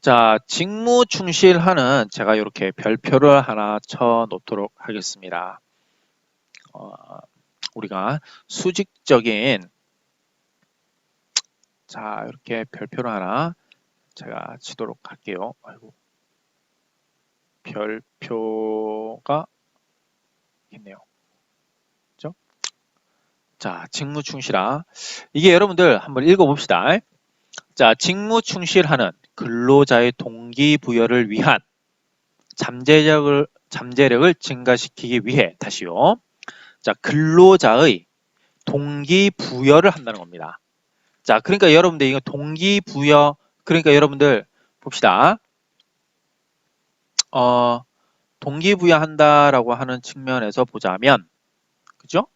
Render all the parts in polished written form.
자, 직무 충실하는 제가 이렇게 별표를 하나 쳐 놓도록 하겠습니다. 우리가 수직적인 자, 이렇게 별표를 하나 제가 치도록 할게요. 아이고. 별표가 있네요. 그죠? 자, 직무 충실하. 이게 여러분들 한번 읽어 봅시다. 자, 직무 충실하는 근로자의 동기부여를 위한 잠재력을 증가시키기 위해 다시요. 자, 근로자의 동기부여를 한다는 겁니다. 자, 그러니까 여러분들 이거 동기부여, 그러니까 여러분들 봅시다. 동기부여한다라고 하는 측면에서 보자면, 그죠?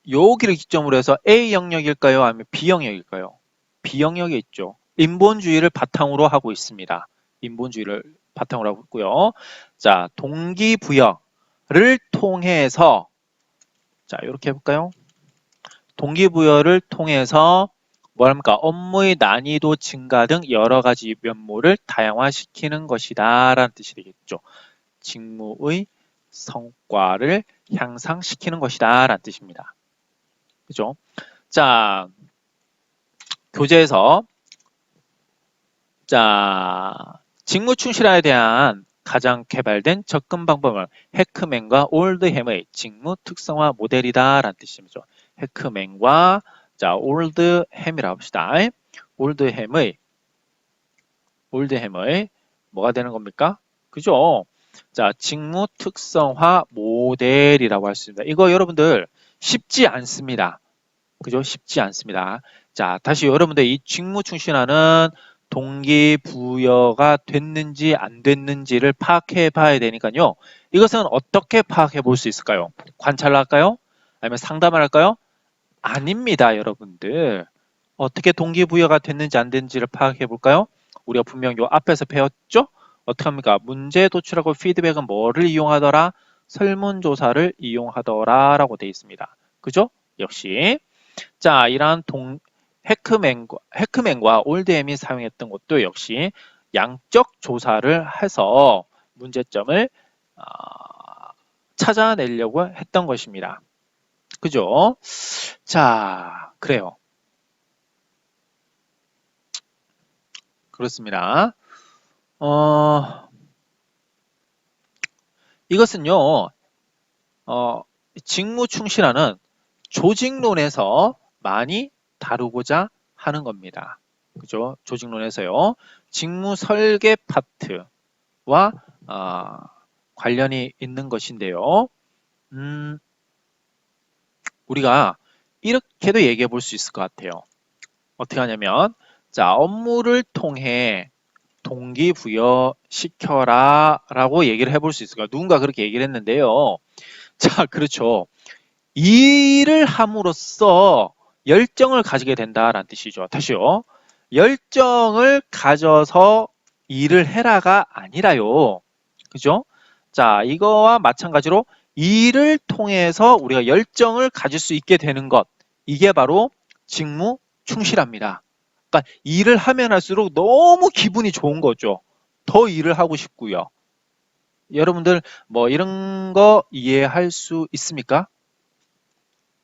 여기를 기점으로 해서 A 영역일까요? 아니면 B 영역일까요? B 영역에 있죠. 인본주의를 바탕으로 하고 있습니다. 인본주의를 바탕으로 하고 있고요. 자, 동기부여를 통해서 자, 이렇게 해볼까요? 동기부여를 통해서 뭐랍니까? 업무의 난이도 증가 등 여러 가지 면모를 다양화시키는 것이다 라는 뜻이 되겠죠. 직무의 성과를 향상시키는 것이다 라는 뜻입니다. 그죠? 자, 교재에서 자, 직무 충실화에 대한 가장 개발된 접근 방법은 해크맨과 올드햄의 직무 특성화 모델이다 라는 뜻이죠. 해크맨과 자, 올드햄이라고 합시다. 올드햄의 뭐가 되는 겁니까? 그죠? 자, 직무 특성화 모델이라고 할 수 있습니다. 이거 여러분들 쉽지 않습니다. 그죠? 쉽지 않습니다. 자, 다시 여러분들 이 직무 충실화는 동기부여가 됐는지 안 됐는지를 파악해 봐야 되니까요. 이것은 어떻게 파악해 볼 수 있을까요? 관찰을 할까요? 아니면 상담을 할까요? 아닙니다, 여러분들. 어떻게 동기부여가 됐는지 안 됐는지를 파악해 볼까요? 우리가 분명 요 앞에서 배웠죠? 어떻게 합니까? 문제 도출하고 피드백은 뭐를 이용하더라? 설문조사를 이용하더라 라고 되어 있습니다. 그죠? 역시. 자, 이러한 해크맨과 올드햄이 사용했던 것도 역시 양적 조사를 해서 문제점을 찾아내려고 했던 것입니다. 그죠? 자, 그래요. 그렇습니다. 이것은요, 직무 충실화는 조직론에서 많이 다루고자 하는 겁니다. 그죠? 조직론에서요. 직무 설계 파트와 관련이 있는 것인데요. 우리가 이렇게도 얘기해 볼 수 있을 것 같아요. 어떻게 하냐면, 자, 업무를 통해 동기부여 시켜라 라고 얘기를 해볼 수 있을 거예요. 누군가 그렇게 얘기를 했는데요. 자, 그렇죠. 일을 함으로써 열정을 가지게 된다라는 뜻이죠. 다시요. 열정을 가져서 일을 해라가 아니라요. 그죠? 자, 이거와 마찬가지로 일을 통해서 우리가 열정을 가질 수 있게 되는 것. 이게 바로 직무 충실합니다. 그러니까 일을 하면 할수록 너무 기분이 좋은 거죠. 더 일을 하고 싶고요. 여러분들 뭐 이런 거 이해할 수 있습니까?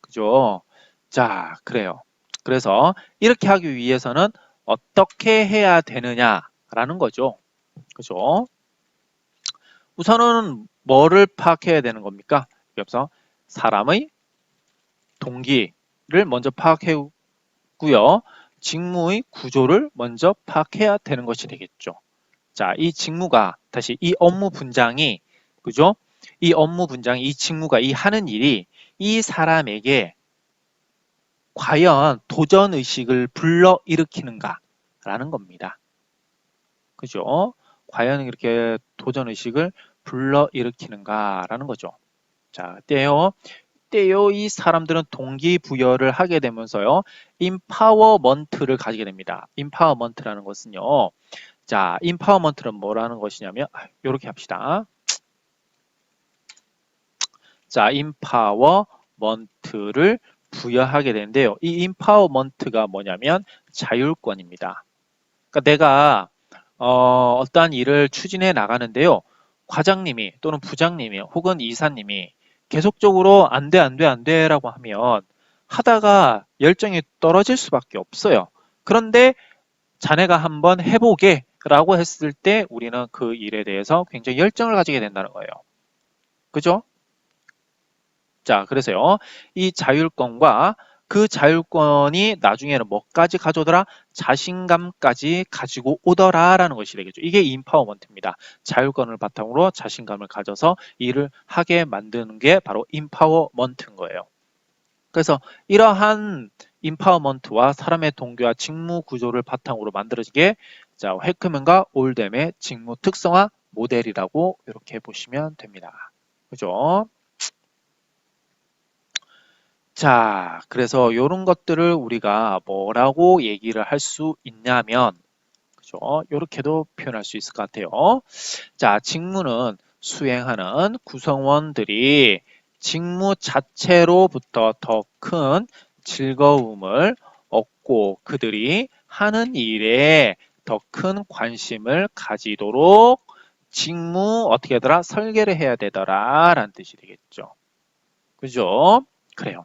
그죠? 자, 그래요. 그래서 이렇게 하기 위해서는 어떻게 해야 되느냐라는 거죠. 그죠? 우선은 뭐를 파악해야 되는 겁니까? 그래서 사람의 동기를 먼저 파악했고요. 직무의 구조를 먼저 파악해야 되는 것이 되겠죠. 자, 이 직무가 다시 이 업무 분장이 그죠? 이 업무 분장이 이 직무가 이 하는 일이 이 사람에게 과연 도전 의식을 불러일으키는가라는 겁니다. 그죠? 과연 이렇게 도전 의식을 불러일으키는가라는 거죠. 자, 때요 이 사람들은 동기부여를 하게 되면서요. 임파워먼트를 가지게 됩니다. 임파워먼트라는 것은요. 자, 임파워먼트는 뭐라는 것이냐면 이렇게 합시다. 자, 임파워먼트를 부여하게 되는데요. 이 임파워먼트가 뭐냐면 자율권입니다. 그러니까 내가 어떠한 일을 추진해 나가는데요. 과장님이 또는 부장님이 혹은 이사님이 계속적으로 안 돼, 안 돼, 안 돼라고 하면 하다가 열정이 떨어질 수밖에 없어요. 그런데 자네가 한번 해보게 라고 했을 때 우리는 그 일에 대해서 굉장히 열정을 가지게 된다는 거예요. 그죠? 자, 그래서요. 이 자율권과 그 자율권이 나중에는 뭐까지 가져오더라? 자신감까지 가지고 오더라라는 것이 되겠죠. 이게 임파워먼트입니다. 자율권을 바탕으로 자신감을 가져서 일을 하게 만드는 게 바로 임파워먼트인 거예요. 그래서 이러한 임파워먼트와 사람의 동기와 직무 구조를 바탕으로 만들어지게 자, 해크맨과 올뎀의 직무 특성화 모델이라고 이렇게 보시면 됩니다. 그죠? 자, 그래서 이런 것들을 우리가 뭐라고 얘기를 할 수 있냐면, 그죠? 이렇게도 표현할 수 있을 것 같아요. 자, 직무는 수행하는 구성원들이 직무 자체로부터 더 큰 즐거움을 얻고 그들이 하는 일에 더 큰 관심을 가지도록 직무 어떻게 하더라? 설계를 해야 되더라 라는 뜻이 되겠죠. 그죠? 그래요.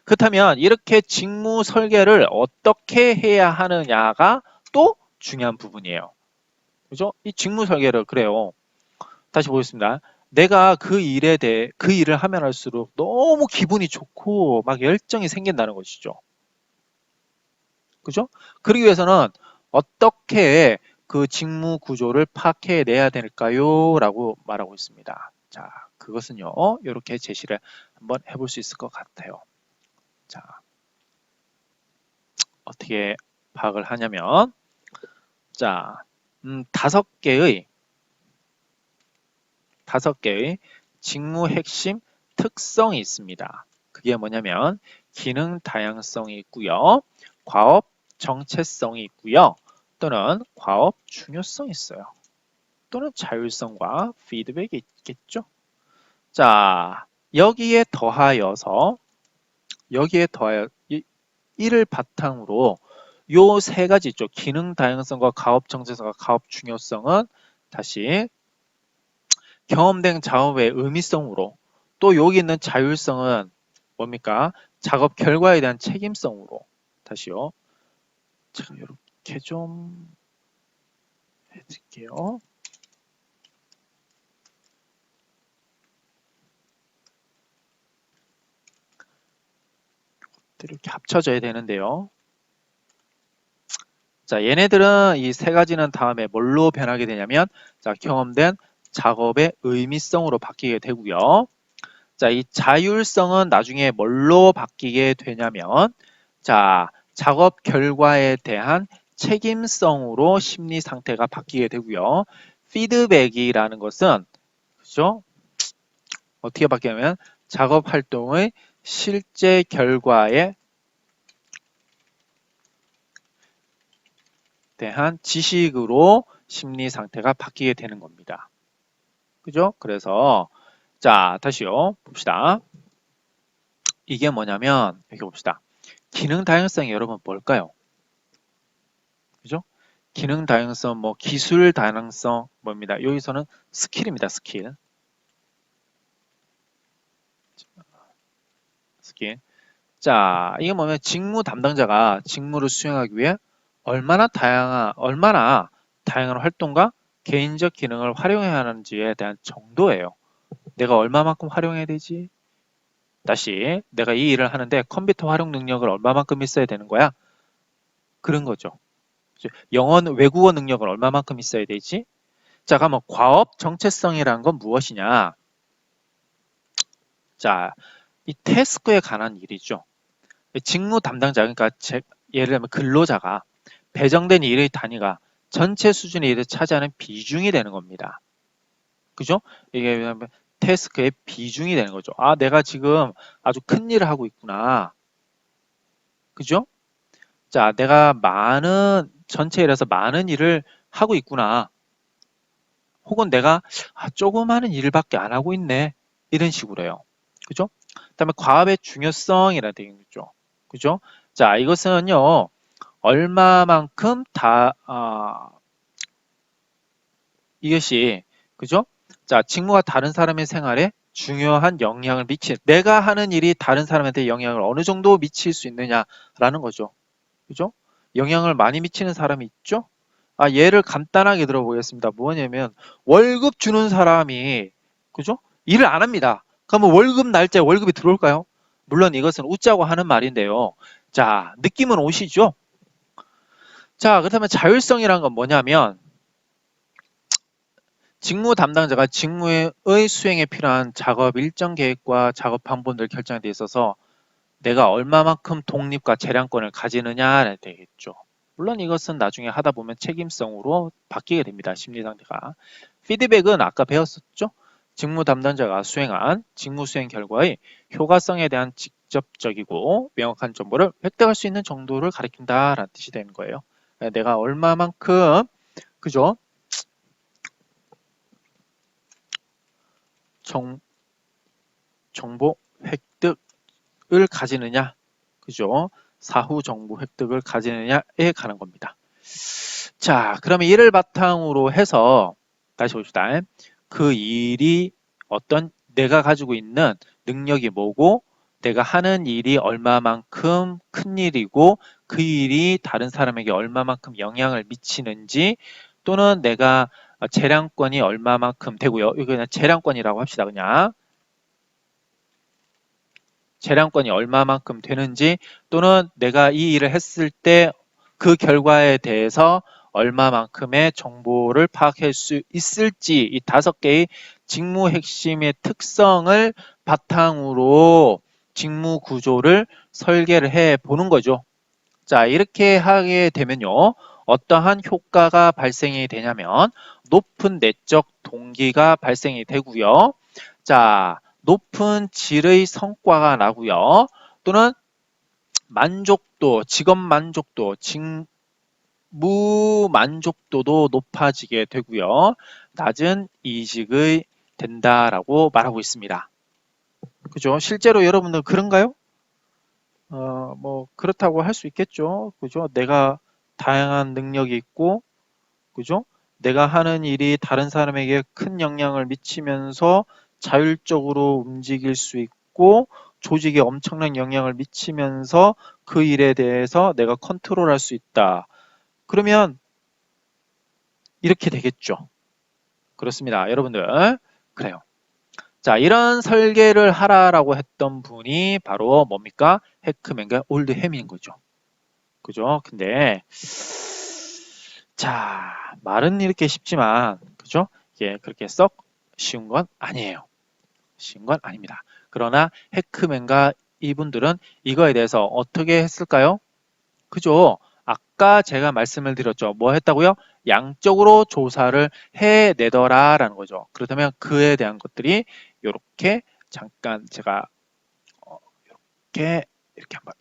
그렇다면 이렇게 직무 설계를 어떻게 해야 하느냐가 또 중요한 부분이에요. 그죠? 이 직무 설계를 그래요. 다시 보겠습니다. 내가 그 일에 대해 그 일을 하면 할수록 너무 기분이 좋고 막 열정이 생긴다는 것이죠. 그죠? 그러기 위해서는 어떻게 그 직무 구조를 파악해내야 될까요? 라고 말하고 있습니다. 자, 그것은요. 이렇게 제시를 한번 해볼 수 있을 것 같아요. 자, 어떻게 파악을 하냐면 자, 다섯 개의 직무 핵심 특성이 있습니다. 그게 뭐냐면 기능 다양성이 있고요. 과업 정체성이 있고요. 또는 과업 중요성이 있어요. 또는 자율성과 피드백이 있겠죠. 자, 여기에 더하여 이를 바탕으로 요 세 가지 있죠. 기능 다양성과 가업 정체성과 가업 중요성은 다시 경험된 작업의 의미성으로 또 여기 있는 자율성은 뭡니까? 작업 결과에 대한 책임성으로 다시요. 자, 이렇게 좀 해드릴게요. 이렇게 합쳐져야 되는데요. 자, 얘네들은 이 세 가지는 다음에 뭘로 변하게 되냐면 자, 경험된 작업의 의미성으로 바뀌게 되고요. 자, 이 자율성은 나중에 뭘로 바뀌게 되냐면 자, 작업 결과에 대한 책임성으로 심리 상태가 바뀌게 되고요. 피드백이라는 것은 그죠? 어떻게 바뀌냐면 작업 활동의 실제 결과에 대한 지식으로 심리 상태가 바뀌게 되는 겁니다. 그죠? 그래서 자, 다시요. 봅시다. 이게 뭐냐면 여기 봅시다. 기능 다양성이 여러분 뭘까요? 그죠? 기능 다양성, 뭐 기술 다양성 뭐입니다. 여기서는 스킬입니다. 스킬. 스킬. 자, 이게 뭐냐면 직무 담당자가 직무를 수행하기 위해 얼마나 다양한 활동과 개인적 기능을 활용해야 하는지에 대한 정도예요. 내가 얼마만큼 활용해야 되지? 다시 내가 이 일을 하는데 컴퓨터 활용 능력을 얼마만큼 있어야 되는 거야? 그런 거죠. 외국어 능력을 얼마만큼 있어야 되지? 자, 그러면 과업 정체성이라는 건 무엇이냐? 자, 이 태스크에 관한 일이죠. 직무 담당자, 그러니까 예를 들면 근로자가 배정된 일의 단위가 전체 수준의 일을 차지하는 비중이 되는 겁니다. 그죠? 이게 왜냐면 태스크의 비중이 되는 거죠. 아, 내가 지금 아주 큰 일을 하고 있구나. 그죠? 자, 내가 전체 일에서 많은 일을 하고 있구나. 혹은 내가 조그마한 일밖에 안 하고 있네. 이런 식으로 해요. 그죠? 그 다음에 과업의 중요성이라는 게 있죠. 그죠? 자, 이것은요, 얼마만큼 이것이, 그죠? 자, 직무가 다른 사람의 생활에 중요한 영향을 내가 하는 일이 다른 사람한테 영향을 어느 정도 미칠 수 있느냐라는 거죠. 그죠? 영향을 많이 미치는 사람이 있죠? 예를 간단하게 들어보겠습니다. 뭐냐면, 월급 주는 사람이, 그죠? 일을 안 합니다. 그러면 월급 날짜에 월급이 들어올까요? 물론 이것은 웃자고 하는 말인데요. 자, 느낌은 오시죠? 자, 그렇다면 자율성이란 건 뭐냐면, 직무 담당자가 직무의 수행에 필요한 작업 일정 계획과 작업 방법들 결정에 돼 있어서 내가 얼마만큼 독립과 재량권을 가지느냐에 되겠죠. 물론 이것은 나중에 하다 보면 책임성으로 바뀌게 됩니다. 심리 상태가. 피드백은 아까 배웠었죠? 직무 담당자가 수행한 직무 수행 결과의 효과성에 대한 직접적이고 명확한 정보를 획득할 수 있는 정도를 가리킨다라는 뜻이 되는 거예요. 내가 얼마만큼, 그죠? 정보 획득을 가지느냐, 그죠? 사후 정보 획득을 가지느냐에 가는 겁니다. 자, 그러면 이를 바탕으로 해서 다시 봅시다. 그 일이 내가 가지고 있는 능력이 뭐고 내가 하는 일이 얼마만큼 큰 일이고 그 일이 다른 사람에게 얼마만큼 영향을 미치는지 또는 내가 재량권이 얼마만큼 되고요. 이거 그냥 재량권이라고 합시다. 그냥 재량권이 얼마만큼 되는지 또는 내가 이 일을 했을 때 그 결과에 대해서 얼마만큼의 정보를 파악할 수 있을지 이 5개의 직무 핵심의 특성을 바탕으로 직무 구조를 설계를 해 보는 거죠. 자, 이렇게 하게 되면요. 어떠한 효과가 발생이 되냐면 높은 내적 동기가 발생이 되고요. 자, 높은 질의 성과가 나고요. 또는 만족도, 직업 만족도, 직무 만족도도 높아지게 되고요. 낮은 이직의 된다라고 말하고 있습니다. 그죠? 실제로 여러분들 그런가요? 뭐 그렇다고 할 수 있겠죠. 그죠? 내가 다양한 능력이 있고, 그죠? 내가 하는 일이 다른 사람에게 큰 영향을 미치면서 자율적으로 움직일 수 있고 조직에 엄청난 영향을 미치면서 그 일에 대해서 내가 컨트롤할 수 있다. 그러면 이렇게 되겠죠. 그렇습니다. 여러분들. 그래요. 자, 이런 설계를 하라라고 했던 분이 바로 뭡니까? 해크맨과 올드햄인 거죠. 그죠? 근데 자, 말은 이렇게 쉽지만 그죠? 이게 그렇게 썩 쉬운 건 아니에요. 쉬운 건 아닙니다. 그러나 해크맨과 이분들은 이거에 대해서 어떻게 했을까요? 그죠? 아까 제가 말씀을 드렸죠. 뭐 했다고요? 양적으로 조사를 해내더라라는 거죠. 그렇다면 그에 대한 것들이 이렇게 잠깐 제가 이렇게 한번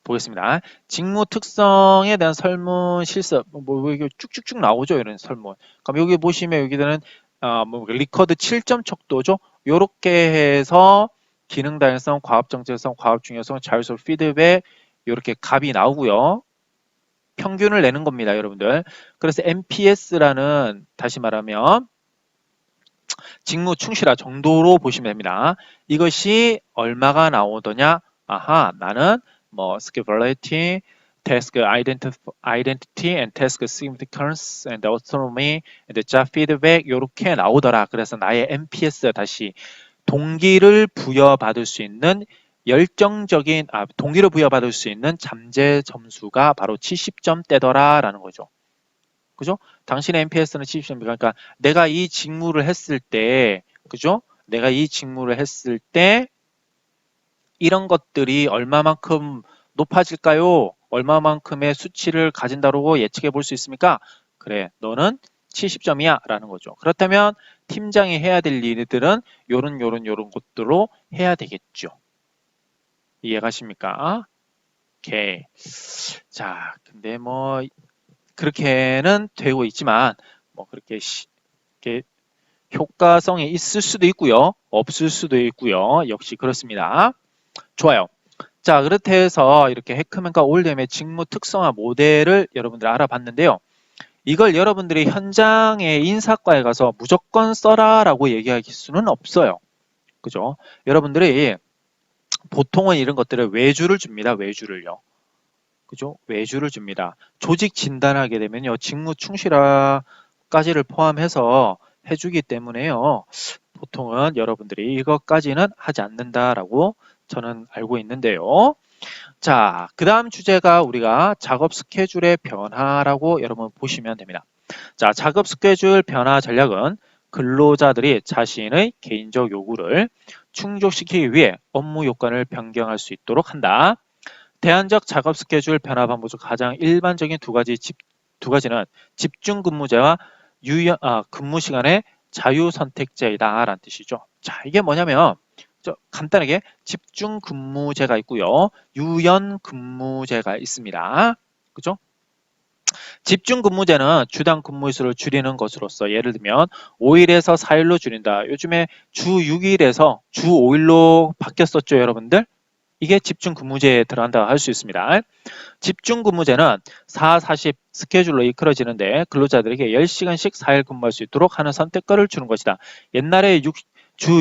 보겠습니다. 직무 특성에 대한 설문 실습 뭐 이게 쭉쭉쭉 나오죠. 이런 설문. 그럼 여기 보시면 여기는 뭐 리커드 7점 척도죠. 요렇게 해서 기능 다양성, 과업 정체성, 과업 중요성, 자율성 피드백 이렇게 값이 나오고요. 평균을 내는 겁니다, 여러분들. 그래서 NPS라는 다시 말하면 직무 충실화 정도로 보시면 됩니다. 이것이 얼마가 나오더냐? 아하, 나는 뭐 skill variety, task identity and task significance and autonomy and job feedback 이렇게 나오더라. 그래서 나의 NPS 다시 동기를 부여받을 수 있는 동기를 부여받을 수 있는 잠재 점수가 바로 70점대더라라는 거죠. 그죠? 당신의 NPS는 70점입니다. 그러니까 내가 이 직무를 했을 때, 그죠? 내가 이 직무를 했을 때 이런 것들이 얼마만큼 높아질까요? 얼마만큼의 수치를 가진다고 예측해 볼 수 있습니까? 그래, 너는 70점이야 라는 거죠. 그렇다면 팀장이 해야 될 일들은 요런 것들로 해야 되겠죠. 이해가십니까? 오케이. 자, 근데 뭐 그렇게는 되고 있지만 뭐 이렇게 효과성이 있을 수도 있고요. 없을 수도 있고요. 역시 그렇습니다. 좋아요. 자, 그렇게 해서 이렇게 해커맨과 OLM의 직무 특성화 모델을 여러분들 알아봤는데요. 이걸 여러분들이 현장의 인사과에 가서 무조건 써라 라고 얘기할 수는 없어요. 그죠? 여러분들이 보통은 이런 것들을 외주를 줍니다. 외주를요. 그죠? 외주를 줍니다. 조직 진단하게 되면요. 직무 충실화까지를 포함해서 해주기 때문에요. 보통은 여러분들이 이것까지는 하지 않는다라고 저는 알고 있는데요. 자, 그 다음 주제가 우리가 작업 스케줄의 변화라고 여러분 보시면 됩니다. 자, 작업 스케줄 변화 전략은 근로자들이 자신의 개인적 요구를 충족시키기 위해 업무 요건을 변경할 수 있도록 한다. 대안적 작업 스케줄 변화 방법 중 가장 일반적인 두 가지는 집중 근무제와 근무 시간의 자유 선택제이다 라는 뜻이죠. 자, 이게 뭐냐면 간단하게 집중 근무제가 있고요. 유연 근무제가 있습니다. 그죠? 집중 근무제는 주당 근무일수를 줄이는 것으로서 예를 들면 5일에서 4일로 줄인다. 요즘에 주 6일에서 주 5일로 바뀌었었죠, 여러분들? 이게 집중 근무제에 들어간다고 할 수 있습니다. 집중 근무제는 4-40 스케줄로 이끌어지는데 근로자들에게 10시간씩 4일 근무할 수 있도록 하는 선택권을 주는 것이다. 옛날에 주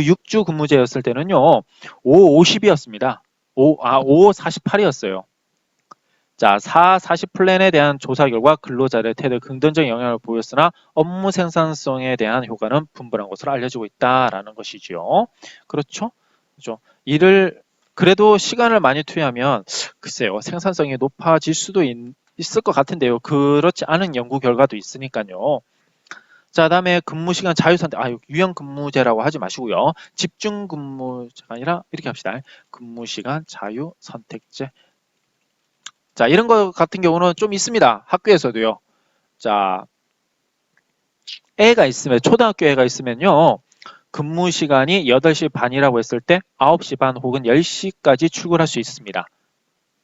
6주 근무제였을 때는요. 5-50이었습니다. 5-48이었어요. 자, 4-40 플랜에 대한 조사 결과 근로자들의 태도에 긍정적 영향을 보였으나 업무 생산성에 대한 효과는 분분한 것으로 알려지고 있다라는 것이지요. 그렇죠? 그렇죠. 일을 그래도 시간을 많이 투여하면 글쎄요. 생산성이 높아질 수도 있을 것 같은데요. 그렇지 않은 연구 결과도 있으니까요. 자, 다음에 근무 시간 자유선택, 유연 근무제라고 하지 마시고요. 집중 근무제가 아니라 이렇게 합시다. 근무 시간 자유 선택제. 자, 이런 거 같은 경우는 좀 있습니다. 학교에서도요. 자, 애가 있으면, 초등학교 애가 있으면요. 근무 시간이 8시 반이라고 했을 때 9시 반 혹은 10시까지 출근할 수 있습니다.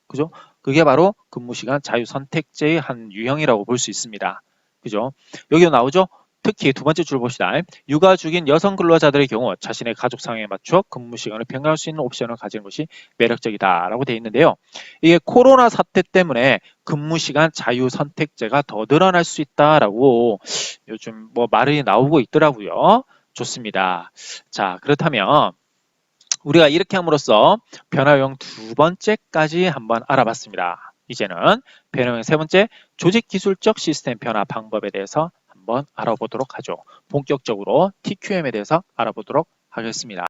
그죠? 그게 바로 근무 시간 자유 선택제의 한 유형이라고 볼 수 있습니다. 그죠? 여기도 나오죠? 특히 두 번째 줄 봅시다. 육아 중인 여성 근로자들의 경우 자신의 가족 상황에 맞춰 근무 시간을 변경할 수 있는 옵션을 가지는 것이 매력적이다라고 되어 있는데요. 이게 코로나 사태 때문에 근무 시간 자유 선택제가 더 늘어날 수 있다라고 요즘 뭐 말이 나오고 있더라고요. 좋습니다. 자, 그렇다면 우리가 이렇게 함으로써 변화형 두 번째까지 한번 알아봤습니다. 이제는 변화형 세 번째, 조직 기술적 시스템 변화 방법에 대해서 한번 알아보도록 하죠. 본격적으로 TQM에 대해서 알아보도록 하겠습니다.